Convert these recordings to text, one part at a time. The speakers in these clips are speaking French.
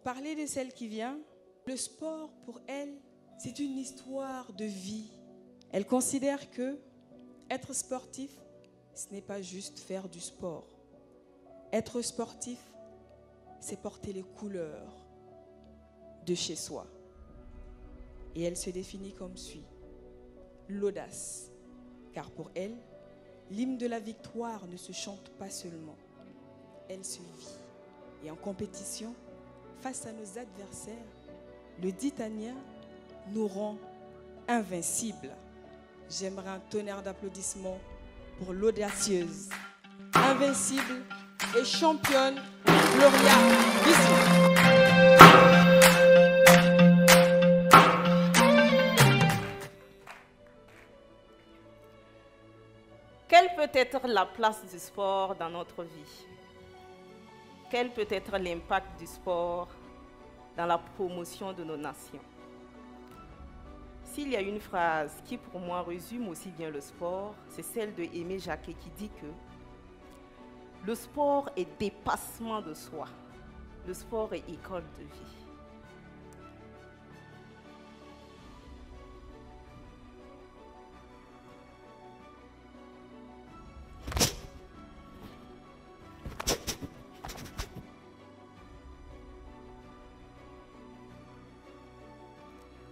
parler de celle qui vient, le sport pour elle, c'est une histoire de vie. Elle considère que être sportif, ce n'est pas juste faire du sport. Être sportif, c'est porter les couleurs de chez soi. Et elle se définit comme suit. L'audace. Car pour elle, l'hymne de la victoire ne se chante pas seulement. Elle se vit. Et en compétition, face à nos adversaires, le Ditanien nous rend invincibles. J'aimerais un tonnerre d'applaudissements pour l'audacieuse, invincible et championne Gloria Bissou. Quelle peut être la place du sport dans notre vie? Quel peut être l'impact du sport dans la promotion de nos nations? S'il y a une phrase qui pour moi résume aussi bien le sport, c'est celle de Aimé Jacquet qui dit que le sport est dépassement de soi. Le sport est école de vie.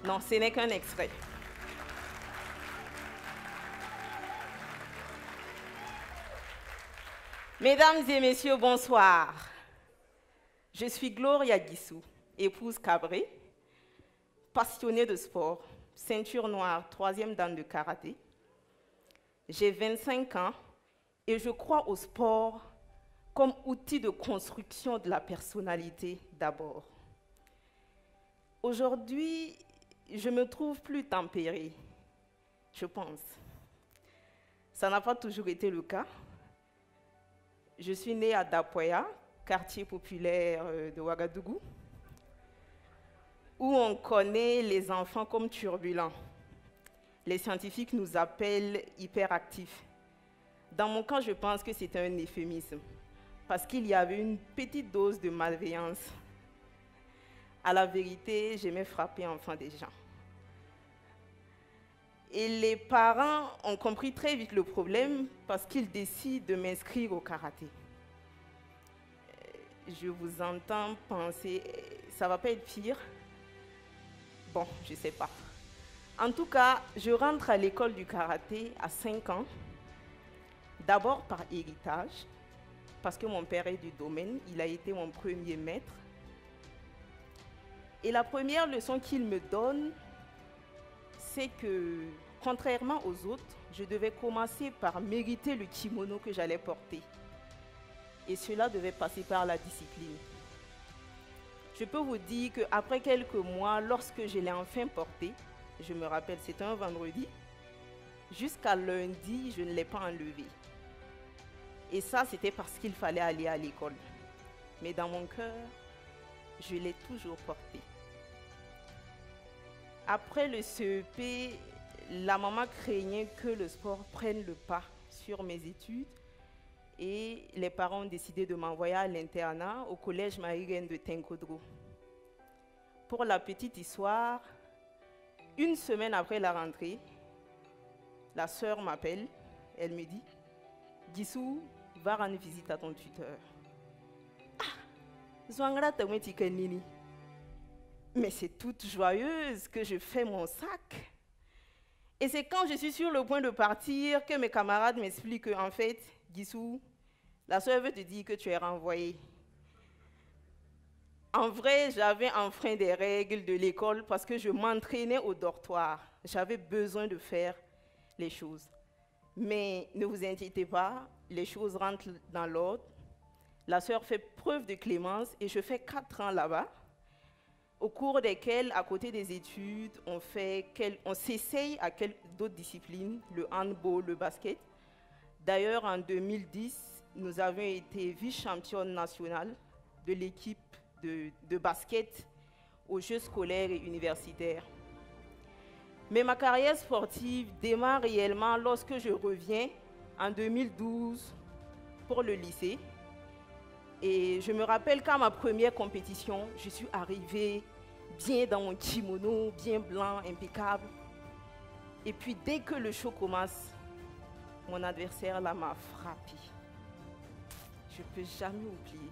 Non, ce n'est qu'un extrait. Mesdames et messieurs, bonsoir. Je suis Gloria Bissou, épouse Cabré, passionnée de sport, ceinture noire, 3e dan de karaté. J'ai 25 ans et je crois au sport comme outil de construction de la personnalité d'abord. Aujourd'hui, je me trouve plus tempérée, je pense. Ça n'a pas toujours été le cas. Je suis née à Dapoya, quartier populaire de Ouagadougou, où on connaît les enfants comme turbulents. Les scientifiques nous appellent hyperactifs. Dans mon cas, je pense que c'est un euphémisme, parce qu'il y avait une petite dose de malveillance. À la vérité, j'aimais frapper enfant des gens. Et les parents ont compris très vite le problème parce qu'ils décident de m'inscrire au karaté. Je vous entends penser, ça ne va pas être pire. Bon, je ne sais pas. En tout cas, je rentre à l'école du karaté à 5 ans, d'abord par héritage, parce que mon père est du domaine, il a été mon premier maître. Et la première leçon qu'il me donne, c'est que, contrairement aux autres, je devais commencer par mériter le kimono que j'allais porter. Et cela devait passer par la discipline. Je peux vous dire qu'après quelques mois, lorsque je l'ai enfin porté, je me rappelle, c'était un vendredi, jusqu'à lundi, je ne l'ai pas enlevé. Et ça, c'était parce qu'il fallait aller à l'école. Mais dans mon cœur, je l'ai toujours porté. Après le CEP, la maman craignait que le sport prenne le pas sur mes études et les parents ont décidé de m'envoyer à l'internat au collège Marie-Reine de Tinkodro. Pour la petite histoire, une semaine après la rentrée, la sœur m'appelle, elle me dit « Bissou, va rendre visite à ton tuteur. » Ah, Zwangla Nini. Mais c'est toute joyeuse que je fais mon sac. Et c'est quand je suis sur le point de partir que mes camarades m'expliquent qu'en fait, Bissou, la sœur veut te dire que tu es renvoyé. En vrai, j'avais enfreint des règles de l'école parce que je m'entraînais au dortoir. J'avais besoin de faire les choses. Mais ne vous inquiétez pas, les choses rentrent dans l'ordre. La sœur fait preuve de clémence et je fais 4 ans là-bas, au cours desquels, à côté des études, on s'essaye à d'autres disciplines, le handball, le basket. D'ailleurs, en 2010, nous avions été vice-championnes nationales de l'équipe de basket aux Jeux scolaires et universitaires. Mais ma carrière sportive démarre réellement lorsque je reviens en 2012 pour le lycée. Et je me rappelle qu'à ma première compétition, je suis arrivée bien dans mon kimono, bien blanc, impeccable. Et puis dès que le show commence, mon adversaire là m'a frappé. Je ne peux jamais oublier.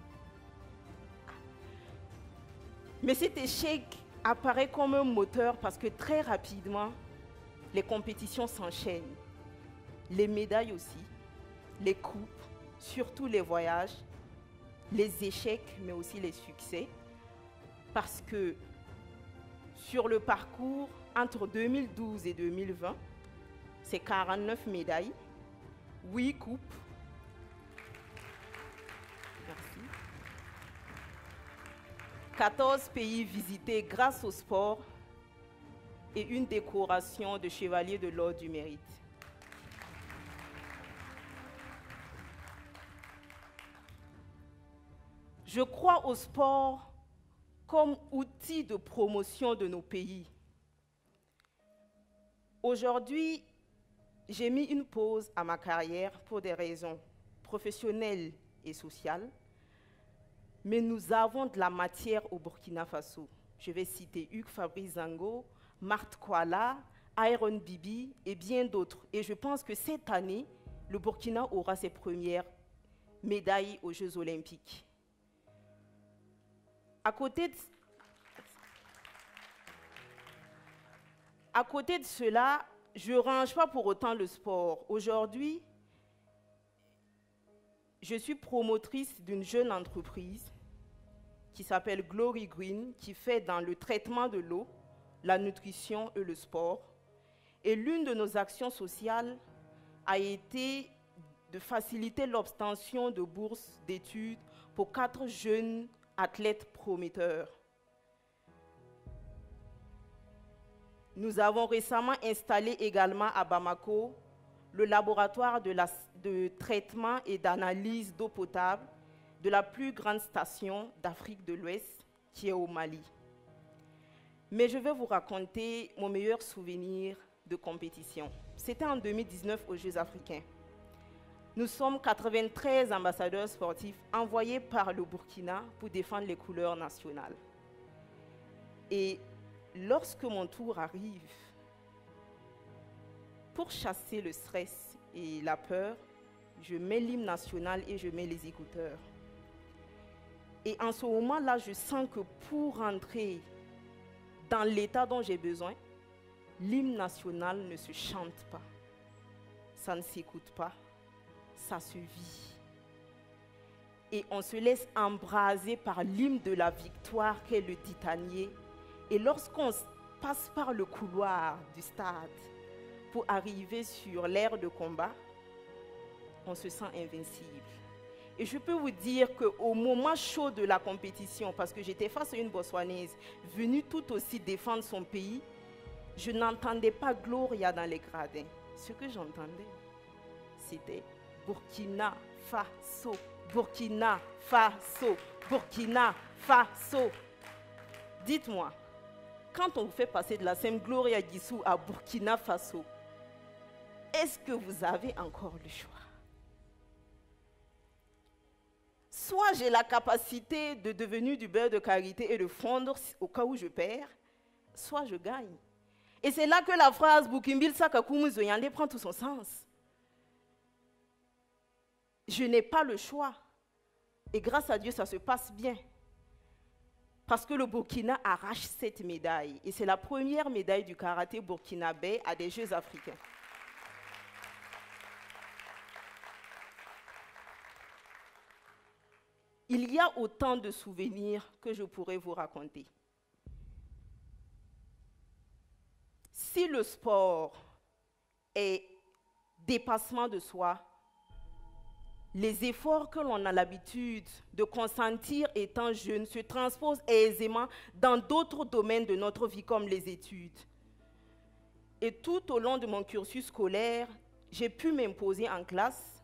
Mais cet échec apparaît comme un moteur parce que très rapidement, les compétitions s'enchaînent. Les médailles aussi, les coupes, surtout les voyages, les échecs, mais aussi les succès. Parce que sur le parcours, entre 2012 et 2020, c'est 49 médailles, 8 coupes. Merci. 14 pays visités grâce au sport et une décoration de chevalier de l'ordre du mérite. Je crois au sport comme outil de promotion de nos pays. Aujourd'hui, j'ai mis une pause à ma carrière pour des raisons professionnelles et sociales, mais nous avons de la matière au Burkina Faso. Je vais citer Hugues Fabrice Zango, Marthe Koala, Iron Bibi et bien d'autres. Et je pense que cette année, le Burkina aura ses premières médailles aux Jeux Olympiques. À côté de cela, je ne range pas pour autant le sport. Aujourd'hui, je suis promotrice d'une jeune entreprise qui s'appelle Glory Green, qui fait dans le traitement de l'eau, la nutrition et le sport. Et l'une de nos actions sociales a été de faciliter l'obtention de bourses d'études pour 4 jeunes athlètes prometteurs. Nous avons récemment installé également à Bamako le laboratoire de traitement et d'analyse d'eau potable de la plus grande station d'Afrique de l'Ouest, qui est au Mali. Mais je vais vous raconter mon meilleur souvenir de compétition. C'était en 2019 aux Jeux africains. Nous sommes 93 ambassadeurs sportifs envoyés par le Burkina pour défendre les couleurs nationales. Et lorsque mon tour arrive, pour chasser le stress et la peur, je mets l'hymne national et je mets les écouteurs. Et en ce moment-là, je sens que pour rentrer dans l'état dont j'ai besoin, l'hymne national ne se chante pas, ça ne s'écoute pas, ça se vit. Et on se laisse embraser par l'hymne de la victoire qu'est le titanier. Et lorsqu'on passe par le couloir du stade pour arriver sur l'aire de combat, on se sent invincible. Et je peux vous dire qu'au moment chaud de la compétition, parce que j'étais face à une Botswanaise venue tout aussi défendre son pays, je n'entendais pas Gloria dans les gradins. Ce que j'entendais, c'était Burkina Faso, Burkina Faso, Burkina Faso. Dites-moi, quand on vous fait passer de la Sainte Gloria Guissou à Burkina Faso, est-ce que vous avez encore le choix? Soit j'ai la capacité de devenir du beurre de karité et de fondre au cas où je perds, soit je gagne. Et c'est là que la phrase Bukimbil Sakakumu Zoyande prend tout son sens. Je n'ai pas le choix. Et grâce à Dieu, ça se passe bien. Parce que le Burkina arrache cette médaille. Et c'est la première médaille du karaté burkinabé à des Jeux africains. Il y a autant de souvenirs que je pourrais vous raconter. Si le sport est dépassement de soi, les efforts que l'on a l'habitude de consentir étant jeune se transposent aisément dans d'autres domaines de notre vie, comme les études. Et tout au long de mon cursus scolaire, j'ai pu m'imposer en classe.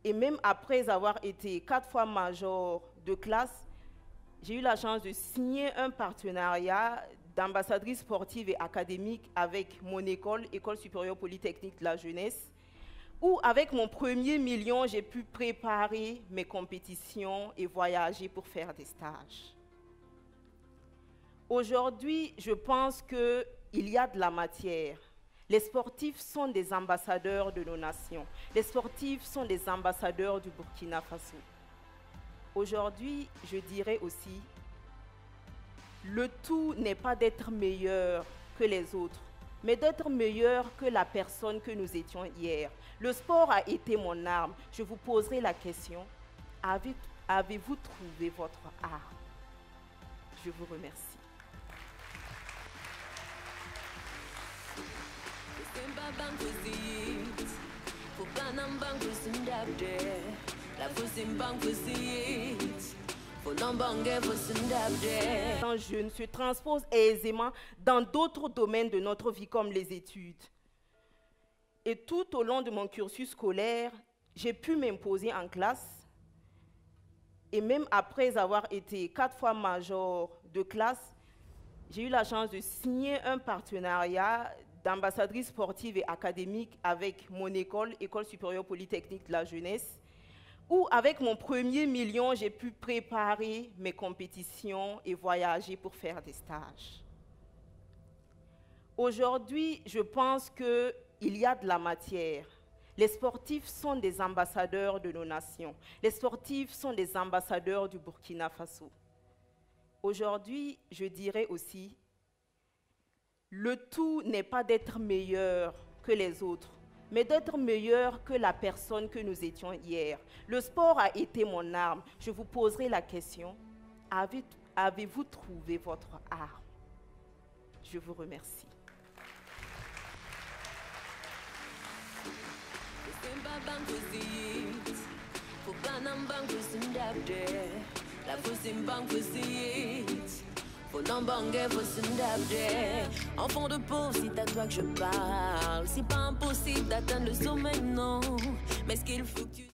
Et même après avoir été 4 fois major de classe, j'ai eu la chance de signer un partenariat d'ambassadrice sportive et académique avec mon école, École supérieure polytechnique de la jeunesse, où avec mon premier million, j'ai pu préparer mes compétitions et voyager pour faire des stages. Aujourd'hui, je pense qu'il y a de la matière. Les sportifs sont des ambassadeurs de nos nations. Les sportifs sont des ambassadeurs du Burkina Faso. Aujourd'hui, je dirais aussi, le tout n'est pas d'être meilleur que les autres, mais d'être meilleur que la personne que nous étions hier. Le sport a été mon arme. Je vous poserai la question, avez-vous trouvé votre arme? Je vous remercie. Quand jeune se transpose aisément dans d'autres domaines de notre vie comme les études. Et tout au long de mon cursus scolaire, j'ai pu m'imposer en classe. Et même après avoir été 4 fois major de classe, j'ai eu la chance de signer un partenariat d'ambassadrice sportive et académique avec mon école, École supérieure polytechnique de la jeunesse, où avec mon premier million, j'ai pu préparer mes compétitions et voyager pour faire des stages. Aujourd'hui, je pense qu'il y a de la matière. Les sportifs sont des ambassadeurs de nos nations. Les sportifs sont des ambassadeurs du Burkina Faso. Aujourd'hui, je dirais aussi, le tout n'est pas d'être meilleur que les autres, mais d'être meilleur que la personne que nous étions hier. Le sport a été mon arme. Je vous poserai la question, avez-vous trouvé votre arme? Je vous remercie. Enfant de pauvre, c'est à toi que je parle. C'est pas impossible d'atteindre le sommet, non. Mais ce qu'il faut que tu